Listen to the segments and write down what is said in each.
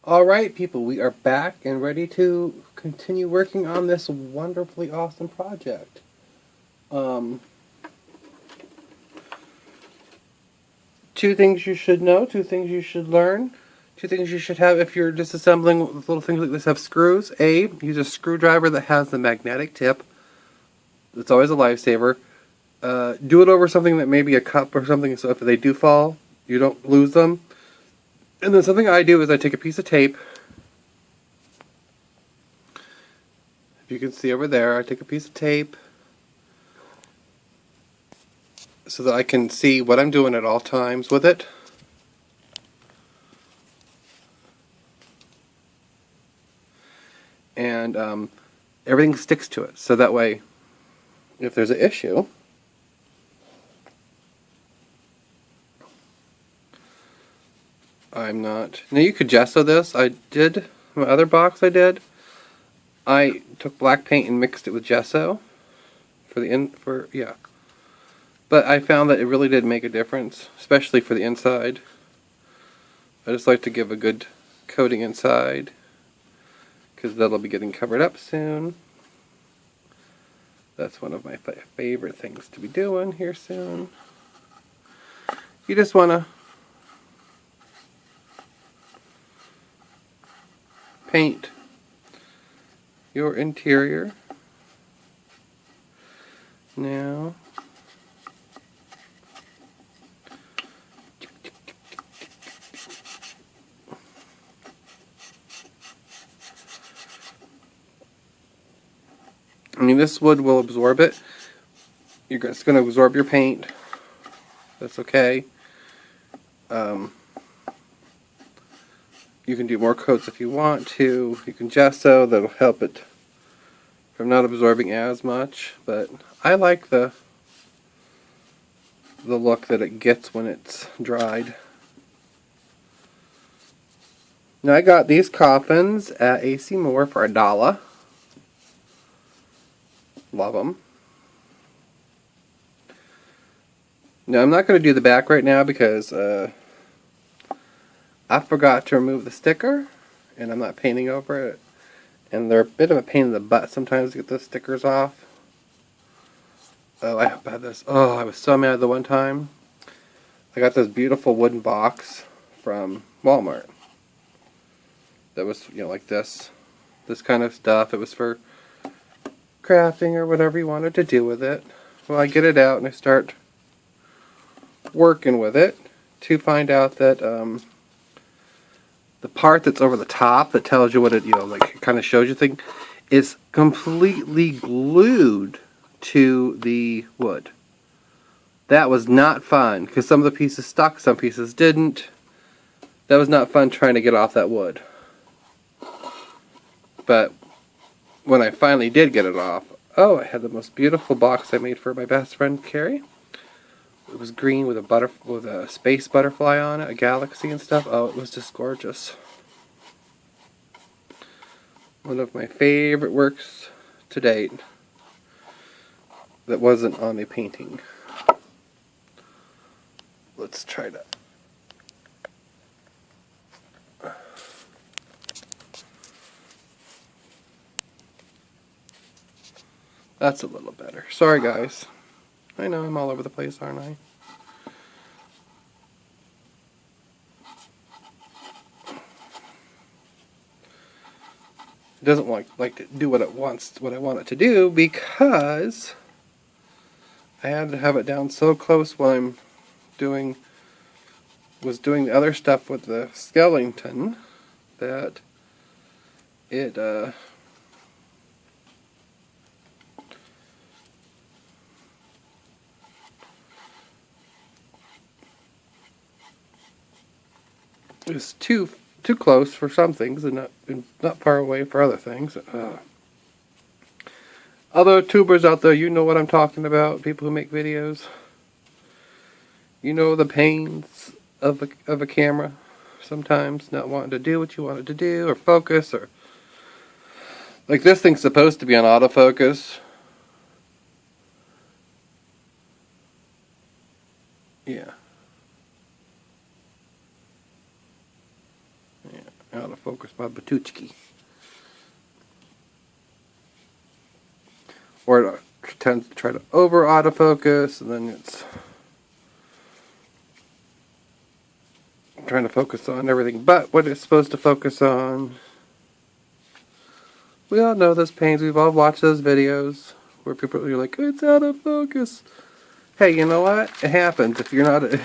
Alright, people, we are back and ready to continue working on this wonderfully awesome project. Um, Two things you should know, two things you should learn, two things you should have if you're disassembling with little things like this have screws. A, use a screwdriver that has the magnetic tip. It's always a lifesaver. Do it over something that may be a cup or something so if they do fall, you don't lose them. And then something I do is I take a piece of tape. If you can see over there, I take a piece of tape so that I can see what I'm doing at all times with it. And everything sticks to it. So that way, if there's an issue, I'm not... Now you could gesso this. I did, my other box I did, I took black paint and mixed it with gesso yeah. But I found that it really did make a difference, especially for the inside. I just like to give a good coating inside, because that'll be getting covered up soon. That's one of my favorite things to be doing here soon. You just want to paint your interior. Now, I mean, this wood will absorb it. It's going to absorb your paint. That's okay. You can do more coats if you want to. You can gesso. That'll help it from not absorbing as much. But I like the look that it gets when it's dried. Now I got these coffins at AC Moore for $1. Love them. Now I'm not going to do the back right now because I forgot to remove the sticker and I'm not painting over it. And they're a bit of a pain in the butt sometimes to get those stickers off. Oh, I had this. Oh, I was so mad the one time. I got this beautiful wooden box from Walmart. That was, like this kind of stuff. It was for crafting or whatever you wanted to do with it. Well, I get it out and I start working with it to find out that the part that's over the top that tells you what it, it kind of shows you things, is completely glued to the wood. That was not fun because some of the pieces stuck, some pieces didn't. That was not fun trying to get off that wood. But when I finally did get it off, I had the most beautiful box I made for my best friend Carrie. It was green with a space butterfly on it, a galaxy and stuff. Oh, it was just gorgeous. One of my favorite works to date that wasn't on a painting. Let's try to... That's a little better. Sorry, guys. I know I'm all over the place, aren't I? It doesn't like to do what I want it to do because I had to have it down so close while I'm doing the other stuff with the skeleton that it is too close for some things and not far away for other things. Other tubers out there, you know what I'm talking about. People who make videos, you know the pains of a camera. Sometimes not wanting to do what you want it to do, or focus, or like this thing's supposed to be on autofocus. Yeah. Autofocus my Batuchki. Or it tends to try to over autofocus, and then it's trying to focus on everything but what it's supposed to focus on. We all know those pains. We've all watched those videos where people are like, "It's out of focus." Hey, you know what? It happens. If you're not a,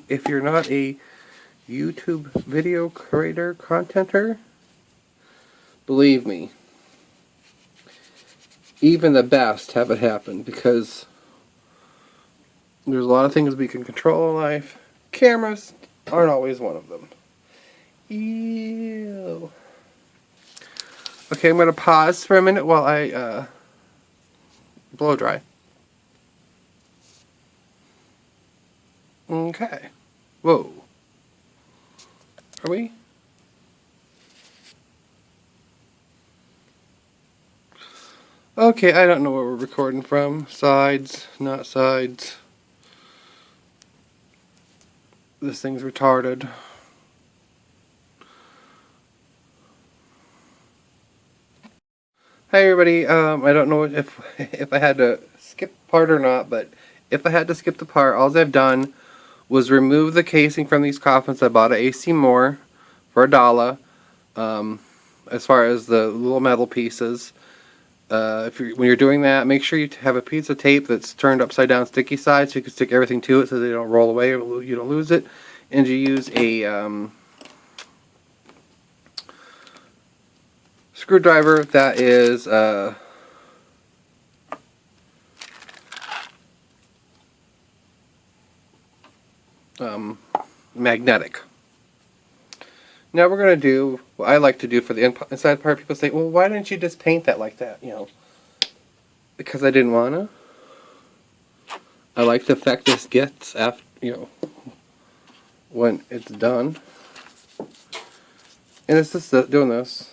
if you're not a YouTube video creator, contenter, believe me, even the best have it happen, because there's a lot of things we can control in life. Cameras aren't always one of them. Ew. Okay, I'm going to pause for a minute while I blow dry. Okay. Whoa. Are we? Okay, I don't know where we're recording from. Sides, not sides. This thing's retarded. Hi everybody, I don't know if I had to skip the part or not, but if I had to skip the part, all I've done was remove the casing from these coffins. I bought at AC Moore for $1. As far as the little metal pieces, when you're doing that, make sure you have a piece of tape that's turned upside down sticky side, so you can stick everything to it so they don't roll away or you don't lose it. And you use a screwdriver that is magnetic. Now we're going to do what I like to do for the inside part. People say, well, why didn't you just paint that like that? You know, because I didn't want to. I like the effect this gets after, you know, when it's done. And it's just doing this.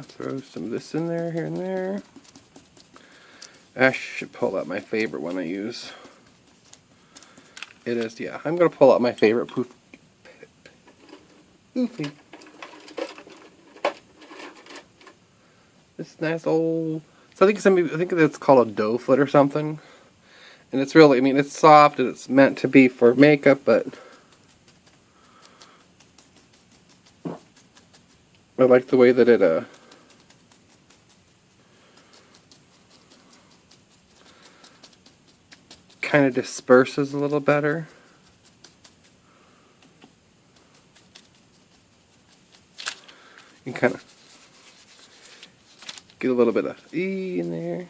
Throw some of this in there, here and there. I should pull out my favorite one I use. It is, yeah, I'm going to pull out my favorite poofy. This nice old, so I think it's called a doe foot or something. And it's really, I mean, it's soft and it's meant to be for makeup, but I like the way that it kind of disperses a little better. You can kind of get a little bit of E in there.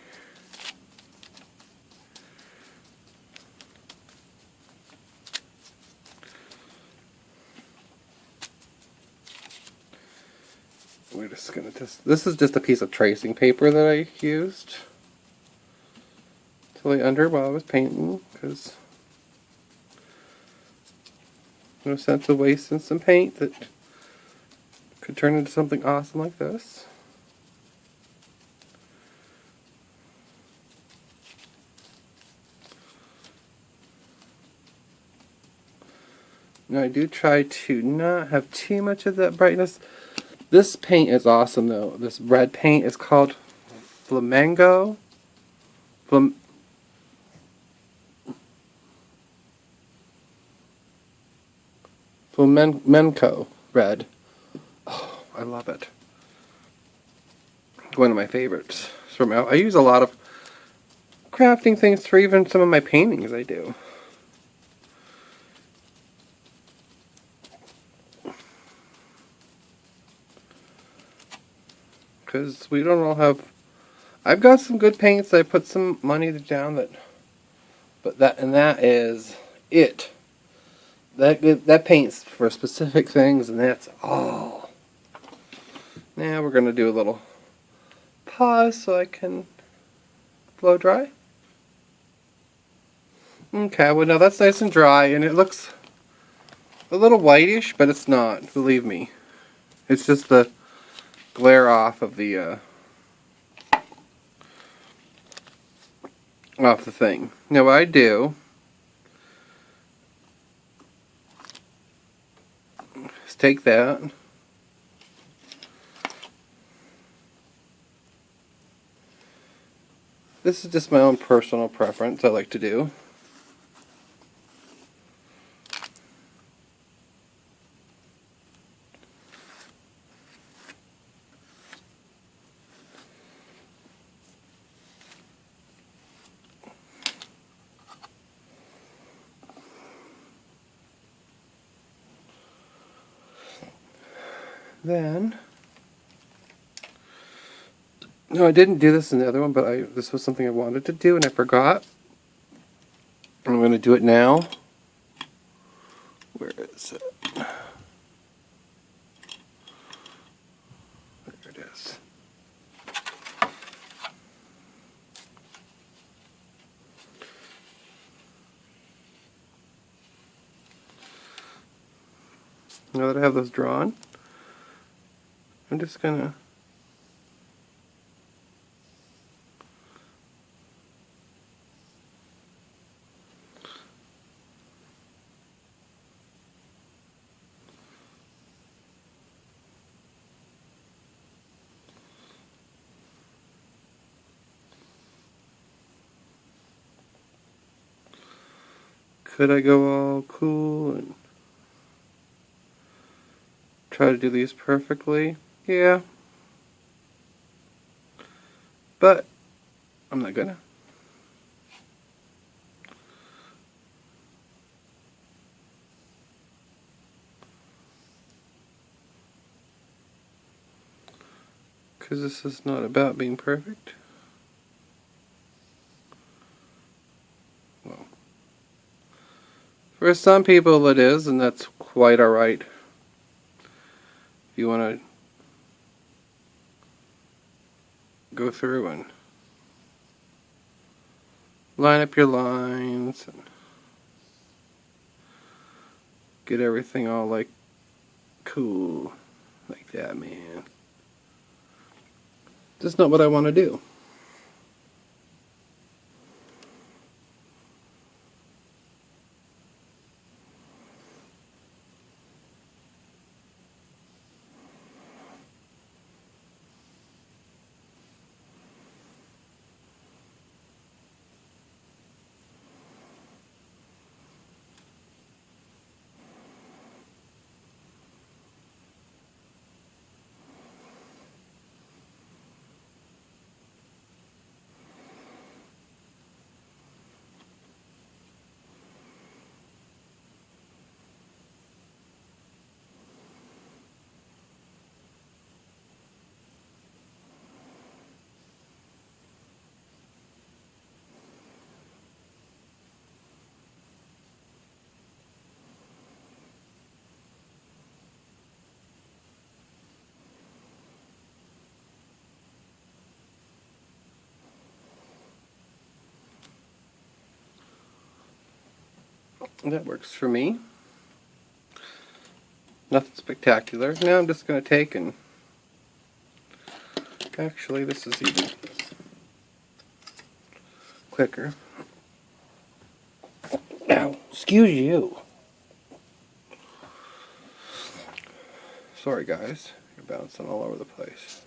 We're just gonna this is just a piece of tracing paper that I used to lay under while I was painting, because no sense of wasting some paint that could turn into something awesome like this. Now I do try to not have too much of that brightness. This paint is awesome though. This red paint is called Flamenco. Flamenco red. Oh, I love it. One of my favorites. I use a lot of crafting things for even some of my paintings I do. Because we don't all have... I've got some good paints. I put some money down that... But that is it. That paints for specific things, and that's all. Now we're going to do a little pause so I can blow dry. Okay, well now that's nice and dry, and it looks a little whitish, but it's not, believe me. It's just the glare off of the thing. Now what I do is take that, this is just my own personal preference I like to do. Then, no, I didn't do this in the other one, but this was something I wanted to do and I forgot. I'm going to do it now. Where is it? There it is. Now that I have those drawn, I'm just gonna could I go all cool and try to do these perfectly? Yeah. But I'm not gonna. Because this is not about being perfect. Well, for some people it is, and that's quite alright. If you want to go through and line up your lines and get everything all like cool like that, man. Just not what I want to do. That works for me. Nothing spectacular. Now I'm just going to take and... Actually, this is even quicker. Ow, excuse you. Sorry guys, you're bouncing all over the place.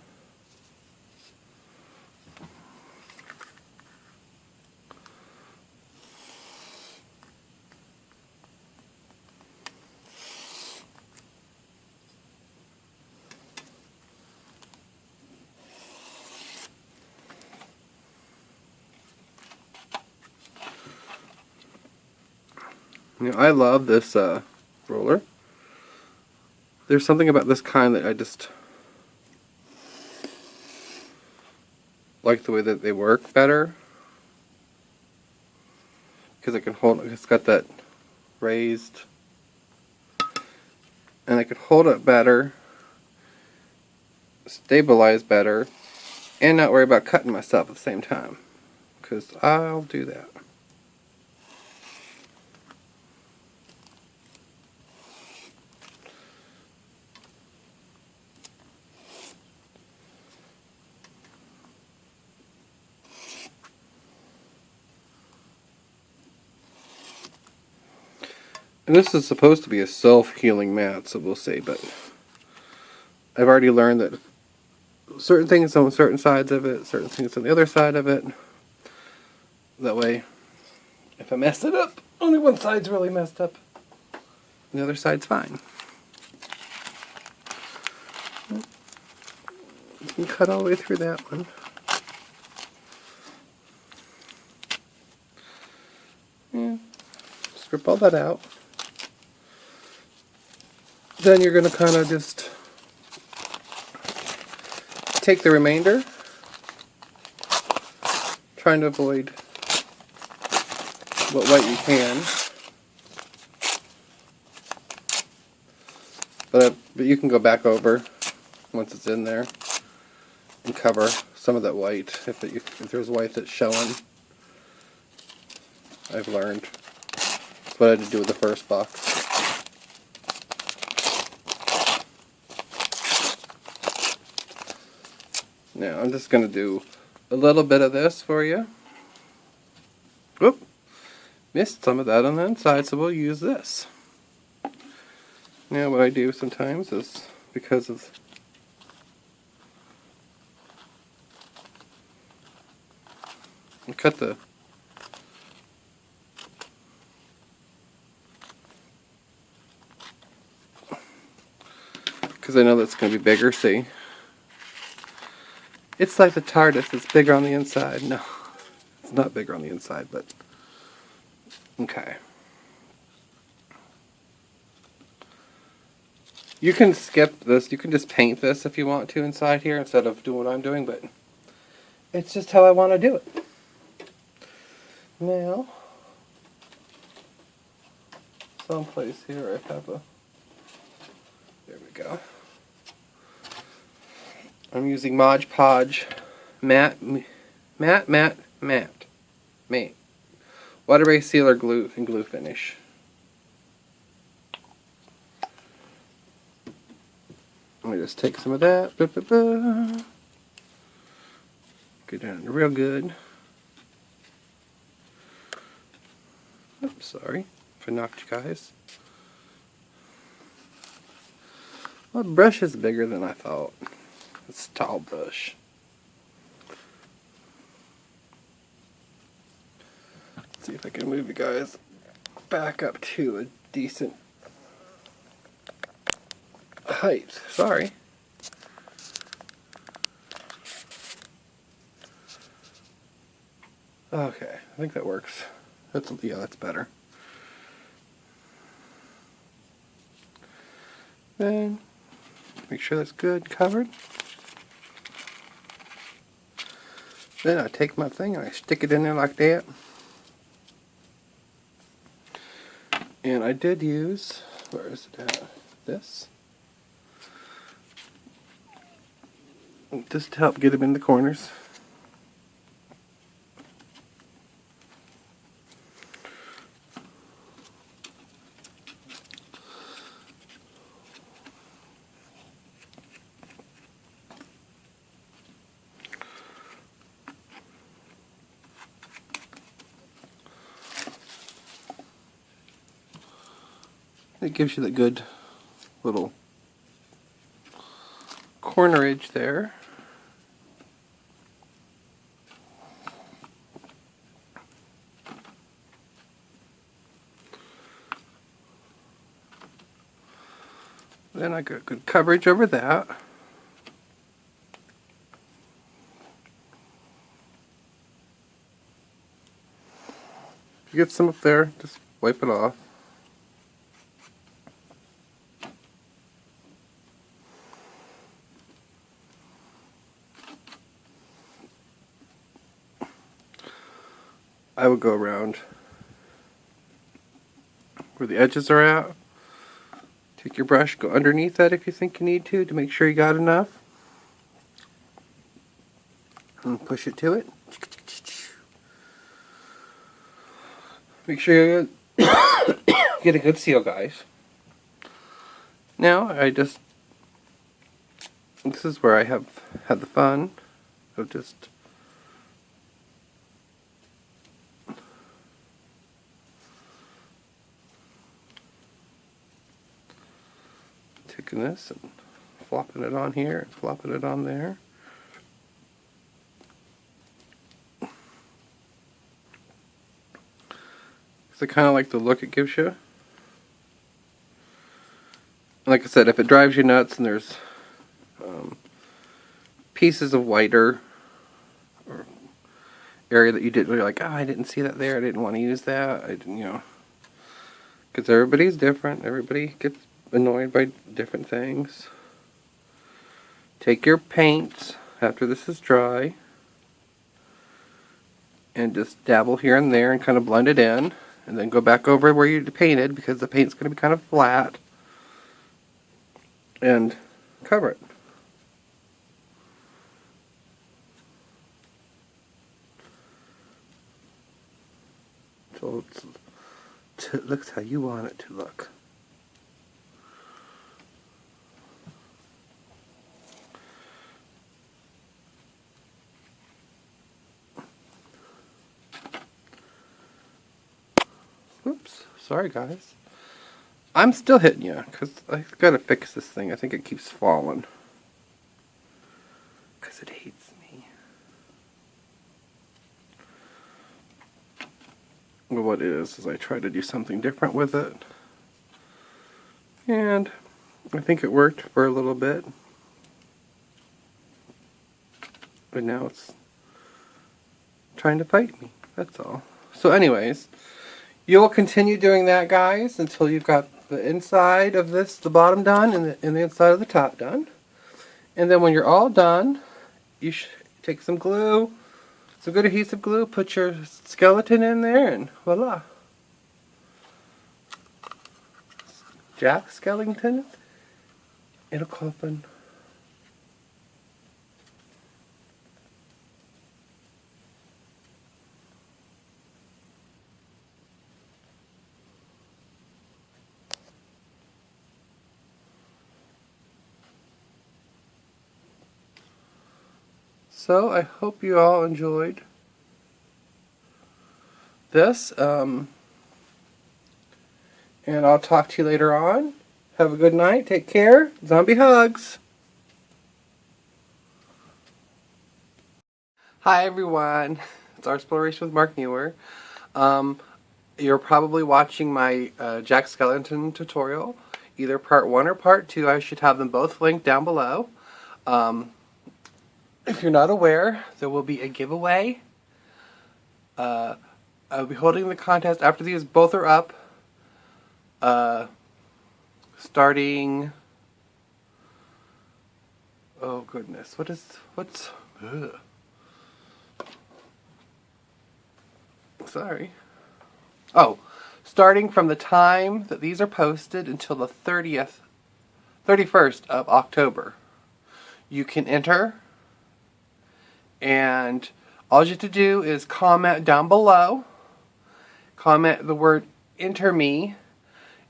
You know, I love this roller. There's something about this kind that I just like the way that they work better. Because it can hold, it's got that raised, and I can hold it better, stabilize better, and not worry about cutting myself at the same time. Because I'll do that. And this is supposed to be a self-healing mat, so we'll see, but I've already learned that certain things on certain sides of it, certain things on the other side of it. That way, if I mess it up, only one side's really messed up. And the other side's fine. You can cut all the way through that one. Yeah. Strip all that out. Then you're going to kind of just take the remainder, trying to avoid what white you can. But you can go back over once it's in there and cover some of that white if there's white that's showing. I've learned. That's what I had to do with the first box. Now I'm just going to do a little bit of this for you. Whoop! Missed some of that on the inside, so we'll use this. Now what I do sometimes is, because of I cut the because I know that's going to be bigger, see? It's like the TARDIS, it's bigger on the inside. No, it's not bigger on the inside, but okay. You can skip this, you can just paint this if you want to inside here instead of doing what I'm doing, but it's just how I want to do it. Now, someplace here I have a, there we go. I'm using Mod Podge matte water-based sealer glue and glue finish. Let me just take some of that. Get down real good. Oops, sorry if I knocked you guys. Well, the brush is bigger than I thought. It's a tall brush. Let's see if I can move you guys back up to a decent height. Sorry. Okay, I think that works. Yeah, that's better. Then make sure that's good covered. Then I take my thing and I stick it in there like that. And I did use, where is it at? This. Just to help get them in the corners. It gives you the good little corner edge there. Then I got good coverage over that. If you get some up there, just wipe it off. I would go around where the edges are at. Take your brush, go underneath that if you think you need to make sure you got enough. And push it to it. Make sure you get a good seal, guys. Now, this is where I have had the fun of just taking this and flopping it on here and flopping it on there. So I kind of like the look it gives you. Like I said, if it drives you nuts and there's pieces of whiter or area that you didn't, you're like, oh, I didn't see that there, I didn't want to use that, I didn't, you know, because everybody's different, everybody gets annoyed by different things. Take your paints after this is dry and just dabble here and there and kind of blend it in, and then go back over where you painted, because the paint's going to be kind of flat, and cover it. So it looks how you want it to look. Oops, sorry guys. I'm still hitting you, because I've got to fix this thing. I think it keeps falling. Because it hates me. Well, what it is I try to do something different with it. And I think it worked for a little bit. But now it's trying to fight me. That's all. So anyways, you will continue doing that, guys, until you've got the inside of this, the bottom done, and the inside of the top done. And then when you're all done, you should take some glue, some good adhesive glue, put your skeleton in there, and voila. Jack Skellington in a coffin. So I hope you all enjoyed this, and I'll talk to you later on. Have a good night. Take care. Zombie hugs. Hi everyone. It's Artsploration with Mark Muir. You're probably watching my Jack Skellington tutorial, either part 1 or part 2. I should have them both linked down below. If you're not aware, there will be a giveaway. I'll be holding the contest after these both are up. Starting... Oh goodness, what's... Ugh. Sorry. Oh, starting from the time that these are posted until the 31st of October. You can enter. And all you have to do is comment down below, comment the word enter me,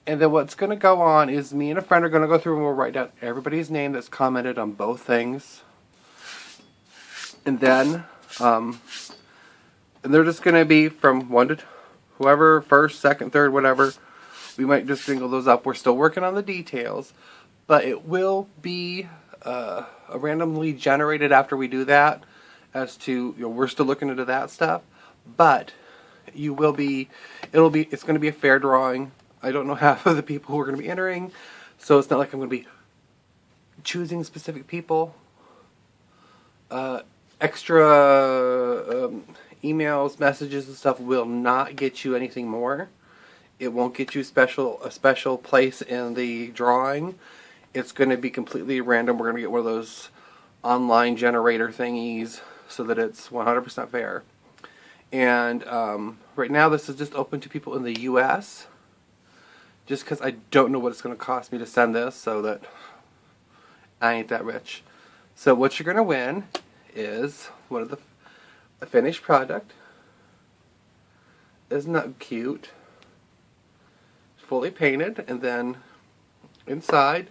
and then what's going to go on is me and a friend are going to go through and we'll write down everybody's name that's commented on both things. And then, and they're just going to be from 1 to whoever, first, second, third, whatever. We might just jingle those up. We're still working on the details, but it will be randomly generated after we do that. As to, you know, we're still looking into that stuff, but you will be, it's going to be a fair drawing. I don't know half of the people who are going to be entering, so it's not like I'm going to be choosing specific people. Extra emails, messages, and stuff will not get you anything more. It won't get you a special place in the drawing. It's going to be completely random. We're going to get one of those online generator thingies, so that it's 100% fair. And right now this is just open to people in the US, just because I don't know what it's going to cost me to send this, so that I ain't that rich. So what you're going to win is one of a finished product. Isn't that cute? Fully painted, and then inside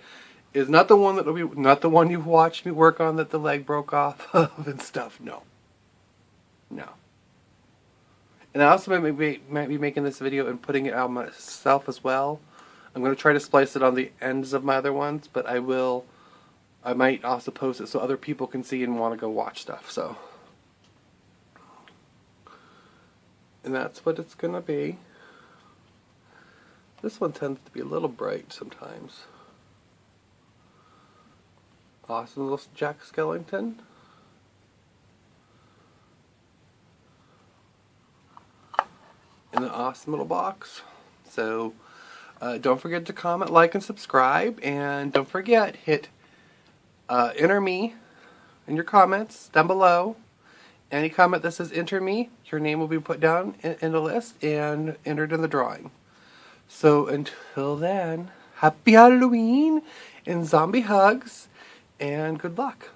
is not the one not the one you've watched me work on that the leg broke off of and stuff. No. No. And I also might be making this video and putting it out myself as well. I'm going to try to splice it on the ends of my other ones, but I might also post it so other people can see and want to go watch stuff. So, and that's what it's going to be. This one tends to be a little bright sometimes. Awesome little Jack Skellington. In an awesome little box. So, don't forget to comment, like, and subscribe. And don't forget, hit enter me in your comments down below. Any comment that says enter me, your name will be put down in the list and entered in the drawing. So until then, happy Halloween and zombie hugs and good luck.